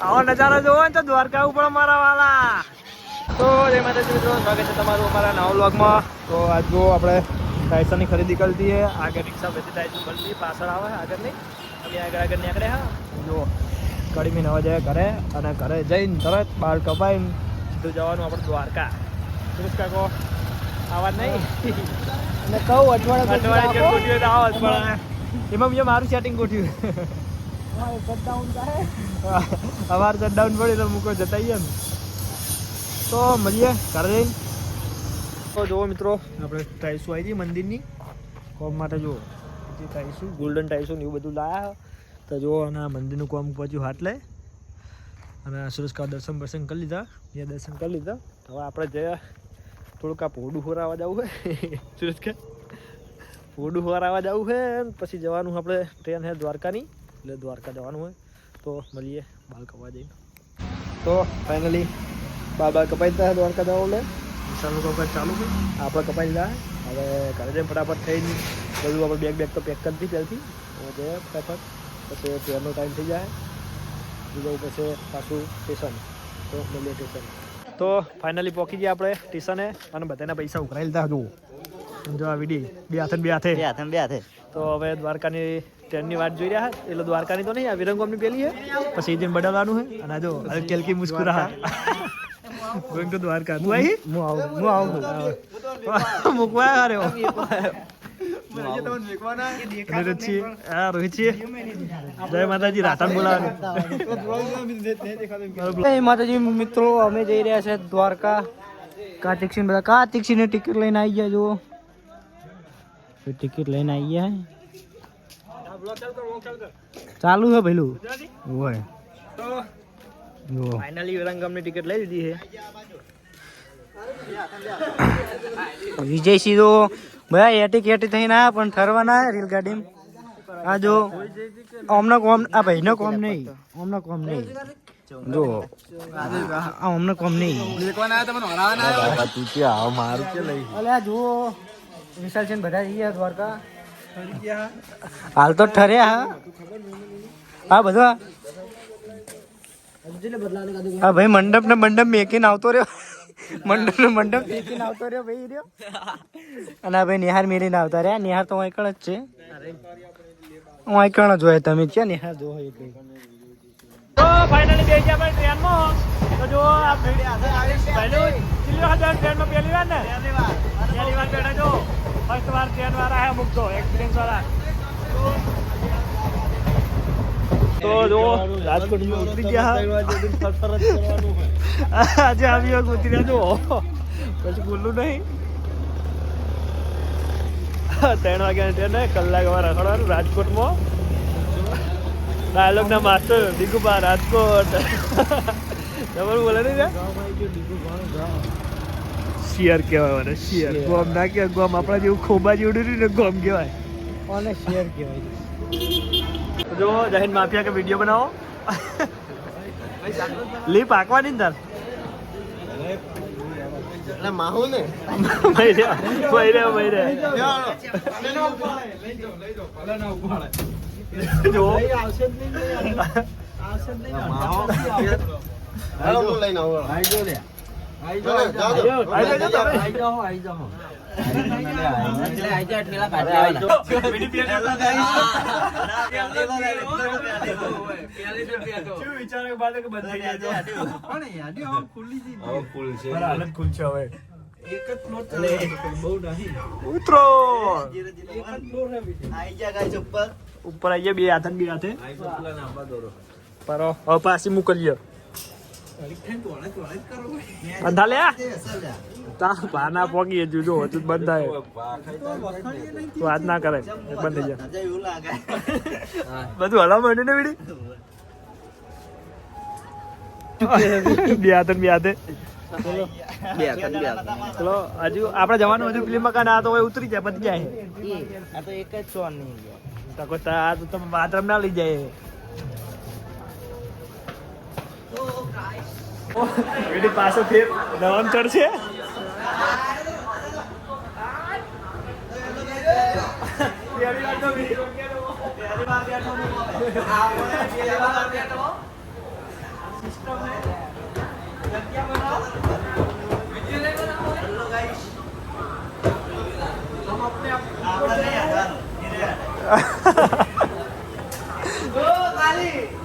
આવો નજારો જોવો ને તો દ્વારકા ઉપર મારા વાલા. તો જય માતાજી મિત્રો, સ્વાગત છે તમારું અમારા નવા વ્લોગમાં. તો આજ જો આપણે ટાઈસનની ખરીદી કરી દઈએ. આગળ રિક્ષા બધી ટાઈસન બધી પાછળ આવે આગળની, અમે આગળ નીકળે. હા જો કડીમી નવા જાય ઘરે, અને ઘરે જઈને તરત બાળ કપાઈને સીધું જવાનું આપણે દ્વારકા. સુરેશ કાકો આવાજ નહીં અને કહું અઠવાડિયે ગોઠવ્યું તો આવાજ પણ એમાં મેં મારું સેટિંગ ગોઠવ્યું. અમારે શટડાઉન પડી તો મૂકો જતાઈએ ને. તો મળીએ ઘરે જઈને. તો જુઓ મિત્રો, આપણે ટાઈસો આવી હતી મંદિરની કોમ માટે. જુઓ જે ટાઈસો ગોલ્ડન ટાઈસો ને એવું બધું લાયા. તો જુઓ અને મંદિરનું કોમ પહોંચ્યું હાથ લે, અને સુરેશ કા દર્શન બર્શન કરી લીધા. એ દર્શન કરી લીધા. હવે આપણે જયા થોડુંક આ પોડું હોરાવા જવું છે. સુરેશ કે પોડું હોરાવા જવું છે, પછી જવાનું આપણે ટ્રેન છે દ્વારકાની, એટલે દ્વારકા જવાનું હોય. તો મળીએ બાલ કપવા જઈને. તો ફાઇનલી બાલ કપાઈ દીધા દ્વારકા જવા. લે વિશાલનું કામકાજ ચાલુ છે, આપણે કપાઈ લીધા. હવે ઘરે જઈને ફટાફટ થઈને બધું આપણે બેગ તો પેક કરી દીધી પહેલથી. હવે જઈએ ફટાફટ, પછી ટ્રેનનો ટાઈમ થઈ જાય. બીજું પછી પાછું સ્ટેશન. તો મળીએ સ્ટેશન. તો ફાઇનલી પહોંચી ગયા આપણે સ્ટેશને, અને બધાના પૈસા ઉઘરાઈ લીધા. જુઓ જો આ વિડી બે હાથે. તો હવે દ્વારકાની ટ્રેનની વાટ જોઈ રહ્યા. એટલે દ્વારકાની તો નહીં, આ વિરંગોમની પેલી છે, પછી જઈને બદલવાનું છે. અને જો હલકી હલકી મુસ્કુરા ગોઈંગ ટુ દ્વારકા. તું આવી? હું આવું મૂકવા આવ્યો. રોહિત જય માતાજી. રાધન બોલાવાનું. જય માતાજી મિત્રો, અમે જઈ રહ્યા છે દ્વારકા. કાર્તિકસિંહ બધા કાર્તિકસિંહ ટિકિટ લઈને આવી ગયા. જુઓ ટિકિટ લઈને આવી ગયા. ચાલુ છે પેલું હોય. ફાઇનલી વિરંગમની ટિકિટ લઈ લીધી છે. વિજયસિંહ તો ભાઈ એટી થઈને આવ્યા, પણ ઠરવાના રેલગાડીમાં. આ જો અમને કોમ, આ ભાઈને કોમ નહીં, અમને કોમ નહીં. જો અમને કોમ નહીં. જુઓ વિશાલ છે બધા જઈ ગયા દ્વારકા. હાલ તો ઠર્યા. હા બધા હા ભાઈ મંડપ ને મેકીને આવતો રહ્યો. મંડપ મેકીને આવતો રહ્યો ભાઈ રહ્યો. અને આ ભાઈ નિહાર મેરીને આવતા રહ્યા. નિહાર તો વાંકણ જ છે, વાંકણ જ હોય. તમે ક્યાં નિહાર જો હોય. તો ફાઇનલી બે ગયા ભાઈ ટ્રેનમાં. તો જો આ ટ્રેનમાં પહેલી વાર ને, પહેલી વાર બેઠા. જો ફર્સ્ટ વાર ટ્રેન વાળા હે મૂકતો એક્સપિરિયન્સ વાળા. તો જો રાજકોટ ઉતરી ગયા. આજે આવી વખત ઉતરી રહ્યા. જો પછી બોલવું નહીં. 3 વાગ્યાની ટ્રેન હોય, કલાક વાર રખડવાનું રાજકોટમાં. ડાયલોગ ના માસ્ટર દિગુબા રાજકોટ. તમારું બોલે નહીં શિયર કહેવાય મને. શિયર ગોમ ના કહેવાય. ગોમ આપણા જેવું ખોબા જેવડું રહ્યું ને ગોમ કહેવાય. અને શિયર કહેવાય. જો જહીન માફિયા કે વિડીયો બનાવો. લીપ આંકવાની ને તાર માહુ ને ઉતરો ઉપર આવી ગયા. બે હાથે પરો હવે પાછી મોકલીએ. બંધા લે પાના પોગી જો હજુ બંધાય. વાત ના કરે બંધ થઈ જાય. બધું હલાવ માંડ્યું ને વીડી. બે હાથે ચલો હજુ આપણે જવાનું. હજુ ફિલ્મ મકાન આ તો ઉતરી જાય, પતી જાય. આ તો એક જ સોન નહીં આ તો તમે બાથરૂમ ના લઈ જાય. પાછો ફેર નવામ ચડશે.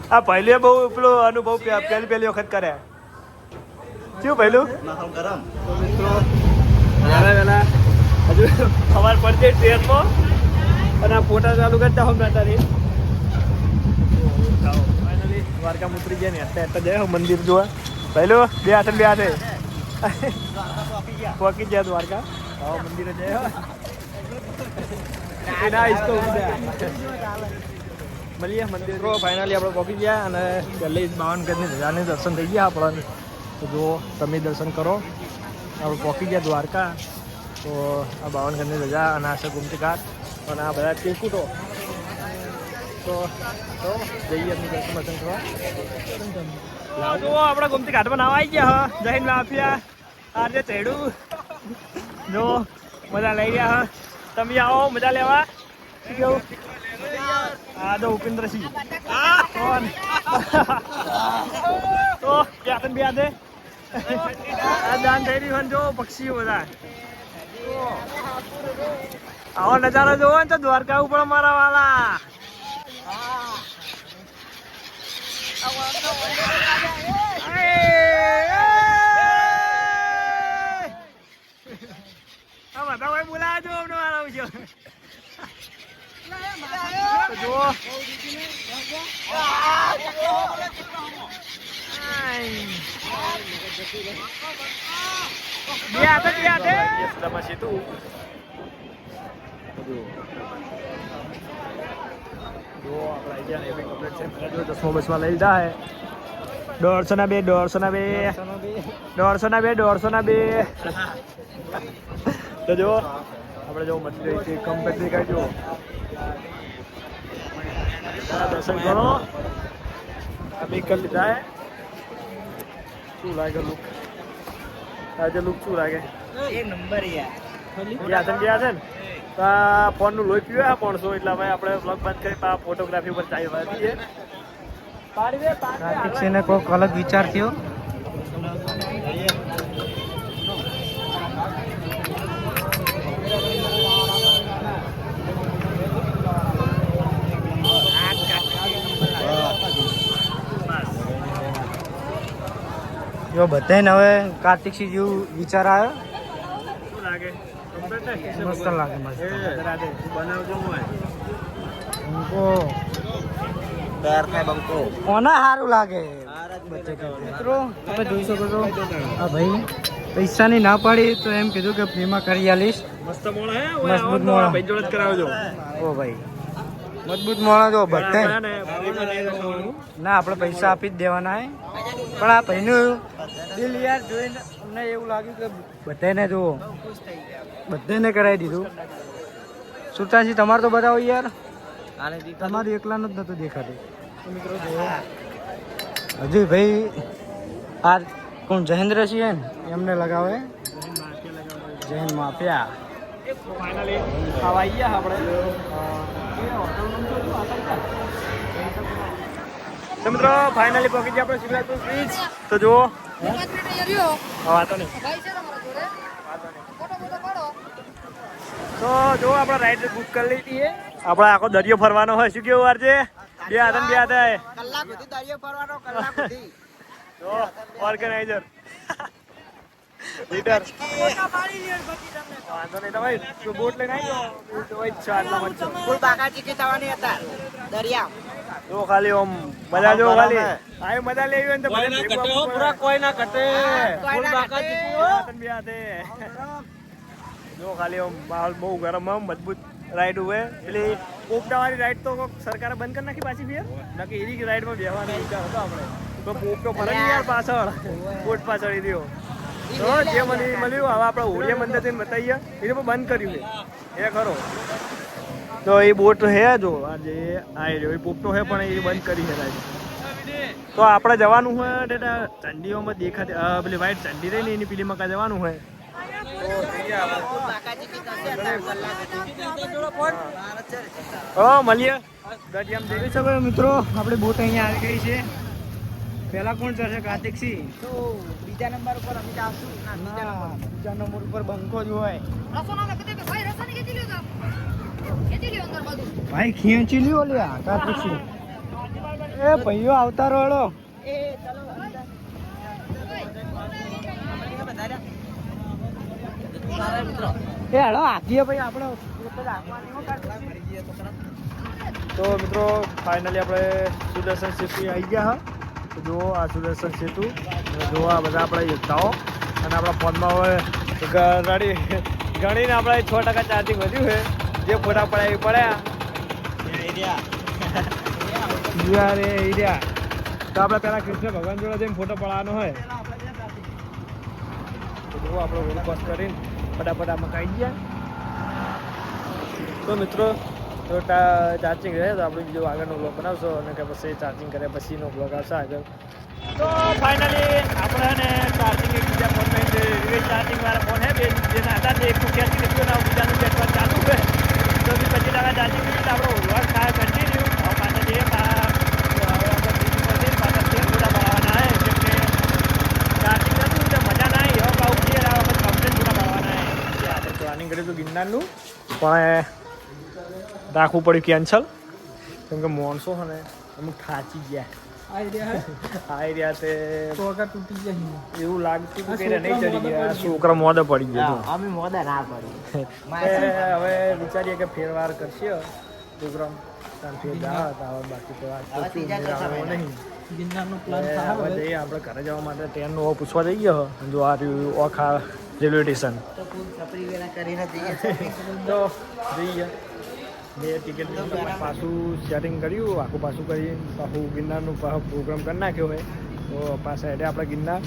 આ પહેલી બહુ પેલો અનુભવ પહેલી વખત કરે શું પહેલું ગરમ મિત્રો વહેલા હજુ ખબર પડશે ટ્રેનમાં અને આ ફોટા ચાલુ કરતા હું તારી ફાઇનલી દ્વારકા ઉતરી ગયા ને એટલે જાય મંદિર જોવા પહેલું બે હાથે પહોંચી ગયા દ્વારકા મંદિરે જાય મળીએ મંદિર ફાઇનલી આપણે પહોંચી ગયા અને પહેલી 52 ગજની ધજાને દર્શન થઈ ગયા આપણને તો જો તમે દર્શન કરો આપણે પહોંચી ગયા દ્વારકા તો આ 52 ગજની ધજા અને આ છે ગુમતી ઘાટ અને આ બધા ટેકુટો તો જઈએ અમે દર્શન કરવા જો આપણે ગુમતી ઘાટમાં નાવા આવી ગયા હા જૈન માફિયા આ જે ચડ્યું જો મજા લઈ ગયા હા તમે આવો મજા લેવા કેવું આ તો ઉપેન્દ્રસિંહ તો ક્યાં બે દે આ દાન થઈ રહ્યું જો પક્ષીઓ બધા આવો નજારો જોવો ને તો દ્વારકા ઉપર મારા વાલા બધા બોલાવા જો અમને વાળા છે જુઓ દસમો બસમાં લઈ જાય 150 તો જો આપણે જો મછલી કમ્પ્લીટ દેખાય જો દર્શન કરો અભી કરી લીધા હે શું લાગે લુક આજે લુક શું લાગે એક નંબર ગયા છે ને તો આ ફોનનું લોહી પીવે 500 એટલે ભાઈ આપણે બ્લોગ બંધ કરી ફોટોગ્રાફી ઉપર ચાલી દઈએ કાર્તિક સિંહને કોઈક અલગ વિચાર થયો જો બધાને હવે કાર્તિકસિંહ જેવું વિચાર આવ્યો શું લાગે મસ્ત લાગે મસ્ત બનાવજો બંકો તૈયાર થાય બંકો કોના સારું લાગે મિત્રો તમે જોઈ શકો છો હા ભાઈ પૈસાની ના પાડી તો એમ કીધું કે ફ્રીમાં કરી આલીશ મસ્ત મોળા હે મજબૂત મોળા ભાઈ જોડે કરાવજો ઓ ભાઈ મજબૂત મોળા જો બધા ના આપણે પૈસા આપી જ દેવાના હે પણ આ ભાઈનું દિલ યાર જોઈને અમને એવું લાગ્યું કે બધાને જુઓ બધાને કરાવી દીધું સુલતાનજી તમારે તો બતાવો યાર તમારું એકલાનું જ નહોતું દેખાતું મિત્રો જુઓ હજુ ભાઈ આ કોણ જયેન્દ્રસિંહ હે ને એમને લગાવે જૈન માફિયા ફાઇનલી ખાવા ગયા આપણે તો મિત્રો ફાઇનલી પહોંચી ગયા આપણે શિવરાજપુર બીચ તો જુઓ વાતો નહીં તો જો આપણે રાઈડ બુક કરી લીધી છે આપણે આખો દરિયો ફરવાનો હોય શું કેવું વાર છે બે હાથ કલાક સુધી દરિયો ફરવાનો કલાક સુધી જો ઓર્ગેનાઇઝર લીડર વાંધો નહીં તમે બોટ લઈને આવી ફૂલ બાકાજી કે થવાની હતા દરિયા જો ખાલી ઓમ મજા જો ખાલી આય મજા લેવી હોય ને તો પૂરા કોઈ ના કટે ફૂલ બાકાજી બે હાથે જો ખાલી ઓમ માહોલ બહુ ગરમ મજબૂત રાઈડ હોય એટલે પોપટાવાળી રાઈડ તો સરકારે બંધ કરી નાખી પાછી ફેર નક્કી એની રાઈડમાં બેહવાનો વિચાર હતો આપણે તો પોપટો ફરે યાર પાછળ બોટ પાછળ રહ્યો તો જે મળ્યું હવે આપણે હોળિયા મંદિર જઈને બતાવીએ એને પણ બંધ કર્યું છે એ ખરો તો એ બોટ હે જો આજે આવી રહ્યો એ પોપટો હે પણ એ બંધ કરી છે રાઈડ તો આપણે જવાનું હોય ચંડીઓમાં દેખાતી પેલી વાઈટ ચંડી રહી ને એની પેલી મકા જવાનું હોય હા મળીએ મિત્રો. આપણે બોટ અહીંયા આવી ગઈ છે. પેલા કોણ ચડશે? કાર્તિકસિંહ. તો બીજા નંબર ઉપર અમે આવશું. બીજા નંબર ઉપર બંકો જ હોય. ભાઈ ખેંચી લ્યો લ્યા કાર્તિકસિંહ. એ ભાઈઓ આવતા રહો. એ હળો આખીએ ભાઈ આપણે તો મિત્રો ફાઇનલી આપણે સુદર્શન સેતુ આવી ગયા હા. તો જુઓ આ સુદર્શન સેતુ. જુઓ આ બધા આપણા યોદ્ધાઓ અને આપણા ફોનમાં હવે ગણીને આપણે 6% ચાર્જિંગ વધ્યું છે. જે ફોટા પડ્યા એ પડ્યા. તો આપણે પહેલાં કૃષ્ણ ભગવાન જોડે જઈને ફોટો પડાવવાનો હોય. તો જુઓ આપણે રોડ ક્રોસ કરીને ફટાફટ આમાં કાઢી ગયા. તો મિત્રો તો ચાર્જિંગ રહે તો આપણે બીજો આગળનો બ્લોગ બનાવશો અને કે પછી ચાર્જિંગ કર્યા પછીનો બ્લોગ આવશે આગળ. તો ફાઇનલી આપણે ચાર્જિંગ એક બીજા ફોનમાં ચાર્જિંગ વાળા ફોન હે જેના હતા એક ખેંચી લીધું ને બીજાનું પેટ્રોલ ચાલુ છે. તો બી 25 ચાર્જિંગ કરી તો આપણો બ્લોગ થાય કન્ટિન્યુ. પાછા જઈએ પાછા તેલ પૂરા ભરાવાના હોય કેમ કે ચાર્જિંગ નતું તો મજા ના આવી. હવે પાછું ક્લિયર આવે પછી કમ્પ્લેટ પૂરા ભરવાના હોય. આપણે પ્લાનિંગ કર્યું હતું ગિરનારનું પણ રાખવું પડ્યું કેન્સલ કેમ કે માણસો છે ને અમુક થાચી ગયા. આવી રહ્યા તે તૂટી જાય એવું લાગતું હતું કે નહીં ચડી ગયા. છોકરા મોદા પડી ગયા. અમે મોડા ના પડી. હવે વિચારીએ કે ફેરવાર કરશે પ્રોગ્રામ બાકી તો નહીં. ગિરનારનો હવે જઈએ આપણે ઘરે જવા માટે ટ્રેનનું પૂછવા જઈએ. જો આ રહ્યું ઓખા રેલવે સ્ટેશન. તો જઈએ. બે ટિકિટ પાછું સેટિંગ કર્યું આખું પાછું કરી પાછું ગિરનારનું પ્રોગ્રામ કરી નાખ્યો હોય તો પાછા એટલે આપણે ગિરનાર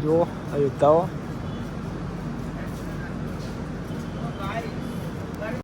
જો યોદ્ધાઓ